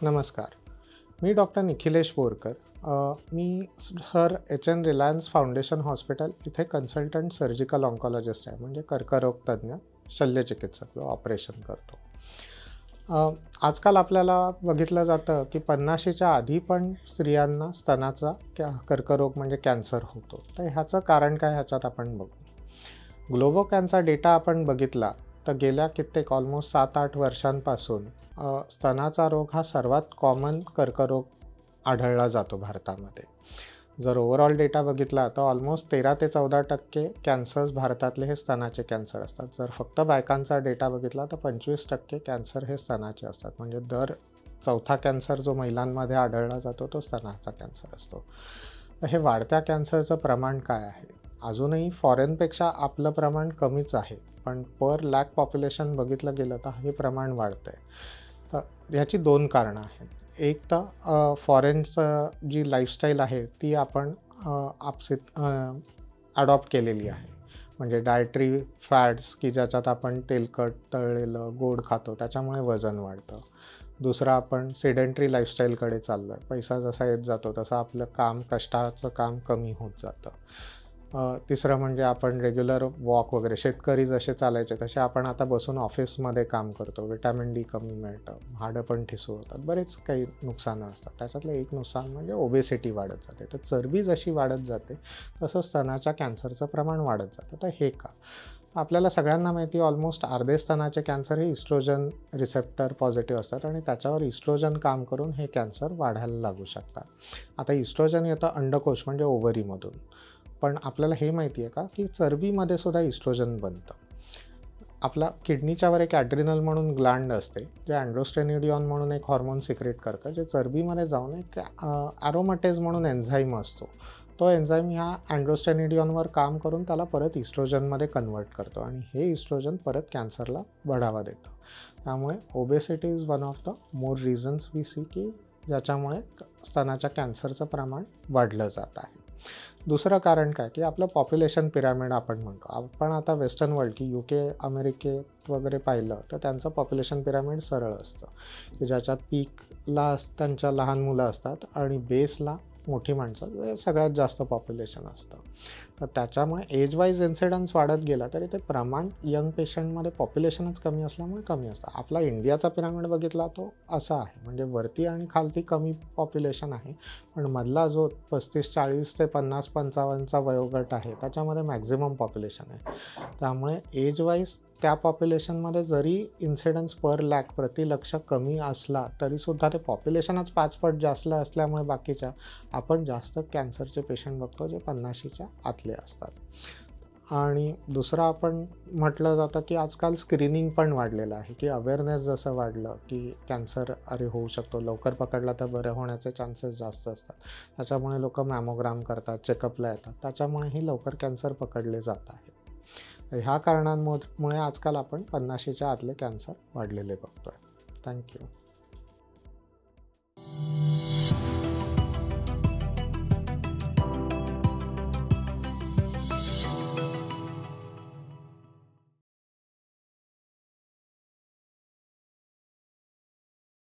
नमस्कार. मी डॉक्टर निखिलेश बोरकर. मी sir HN. Reliance Foundation hospital इथे कन्सल्टंट सर्जिकल ऑन्कॉलॉजिस्ट आहे, म्हणजे कर्करोग तज्ज्ञ, शल्यचिकित्सक किंवा ऑपरेशन करतो. आजकाल आपल्याला बघितलं जातं की 50शीच्या आधी पण स्त्रियांना स्तनाचा कर्करोग म्हणजे कॅन्सर होतो. तर ह्याचं कारण काय ह्याच्यात आपण बघू. ग्लोबोकॅनचा डेटा आपण बघितला तर गेल्या कित्येक ऑलमोस्ट 7-8 वर्षांपासून स्तनाचा रोग हा सर्वात कॉमन कर्करोग आढळला जातो भारतामध्ये. जर ओव्हरऑल डेटा बघितला तर ऑलमोस्ट 13 ते 14% कॅन्सर्स भारतातले हे स्तनाचे कॅन्सर असतात. जर फक्त बायकांचा डेटा बघितला तर 25% कॅन्सर हे स्तनाचे असतात. म्हणजे दर चौथा कॅन्सर जो महिलांमध्ये आढळला जातो तो स्तनाचा कॅन्सर असतो. तर हे वाढत्या कॅन्सरचं प्रमाण काय आहे? अजूनही फॉरेनपेक्षा आपलं प्रमाण कमीच आहे, पण पर लॅक पॉप्युलेशन बघितलं गेलं तर हे प्रमाण वाढतं आहे. तर ह्याची 2 कारणं आहेत. एक तर फॉरेनचं जी लाईफस्टाईल आहे ती आपण अडॉप्ट केलेली आहे. म्हणजे डायटरी फॅट्स की ज्याच्यात आपण तेलकट, तळलेलं, गोड खातो त्याच्यामुळे वजन वाढतं. दुसरं आपण सेडेंटरी लाईफस्टाईलकडे चाललो आहे. पैसा जसा येत जातो तसं आपलं कष्टाचं काम कमी होत जातं. तिसरं म्हणजे आपण रेग्युलर वॉक वगैरे शेतकरी जसे चालायचे तसे आपण आता बसून ऑफिसमध्ये काम करतो. विटॅमिन डी कमी मिळतं, हाडं पण ठिसूळ होतात, बरेच काही नुकसानं असतात. त्याच्यातलं एक नुकसान म्हणजे ओबेसिटी वाढत जाते. तर चरबी जशी वाढत जाते तसं स्तनाच्या कॅन्सरचं प्रमाण वाढत जातं. तर हे का? आपल्याला सगळ्यांना माहिती आहे ऑलमोस्ट अर्धे स्तनाचे कॅन्सर हे इस्ट्रोजन रिसेप्टर पॉझिटिव्ह असतात आणि त्याच्यावर इस्ट्रोजन काम करून हे कॅन्सर वाढायला लागू शकतात. आता इस्ट्रोजन येतं अंडकोश म्हणजे ओव्हरीमधून. पण आपल्याला हे माहिती आहे का की चरबीमध्ये सुद्धा इस्ट्रोजन बनतं. आपला किडनीच्यावर एक ॲड्रिनल म्हणून ग्लँड असते जे अँड्रोस्टेनिडियॉन म्हणून एक हॉर्मोन सिक्रेट करतं, जे चरबीमध्ये जाऊन एक ॲरोमॅटेज म्हणून एन्झाईम असतो. तो एन्झाईम ह्या अँड्रोस्टेनिडियॉनवर काम करून त्याला परत इस्ट्रोजनमध्ये कन्वर्ट करतो आणि हे इस्ट्रोजन परत कॅन्सरला बढावा देतं. त्यामुळे obesity is one of the more reasons we see की ज्याच्यामुळे स्तनाच्या कॅन्सरचं प्रमाण वाढलं जात आहे. दुसरं कारण काय की आपलं पॉप्युलेशन पिरॅमिड आपण म्हणतो. आपण आता वेस्टर्न वर्ल्ड की UK, अमेरिकेत वगैरे पाहिलं तर त्यांचं पॉप्युलेशन पिरॅमिड सरळ असतं, की ज्याच्यात पीकला त्यांच्या लहान मुलं असतात आणि बेसला मोठी माणसं, सगळ्यात जास्त पॉप्युलेशन असतं. तर त्याच्यामुळे एज वाईज इन्सिडन्स वाढत गेला तरी ते प्रमाण यंग पेशंटमध्ये पॉप्युलेशनच कमी असल्यामुळे कमी असतं. आपला इंडियाचा पिरॅमिड बघितला तो असा आहे, म्हणजे वरती आणि खालती कमी पॉप्युलेशन आहे, पण मधला जो 35-40 ते 50-55चा वयोगट आहे त्याच्यामध्ये मॅक्झिमम पॉप्युलेशन आहे. त्यामुळे एज वाईज त्या पॉप्युलेशनमध्ये जरी इन्सिडन्स पर लॅक प्रति लक्ष कमी असला तरीसुद्धा ते पॉप्युलेशनच 5 पट जास्त असल्यामुळे बाकीच्या आपण जास्त कॅन्सरचे पेशंट बघतो जे 50शीच्या आतले असतात. आणि दुसरं आपण म्हटलं जातं की आजकाल स्क्रीनिंग पण वाढलेलं आहे, की अवेअरनेस जसं वाढलं की कॅन्सर होऊ शकतो, लवकर पकडला तर बरं होण्याचे चान्सेस जास्त असतात. त्याच्यामुळे लोक मॅमोग्राम करतात, चेकअपला येतात, त्याच्यामुळेही लवकर कॅन्सर पकडले जात आहे. ह्या कारणांमुळे आजकाल आपण 50शीच्या आतले कॅन्सर वाढलेले बघतोय. थँक्यू.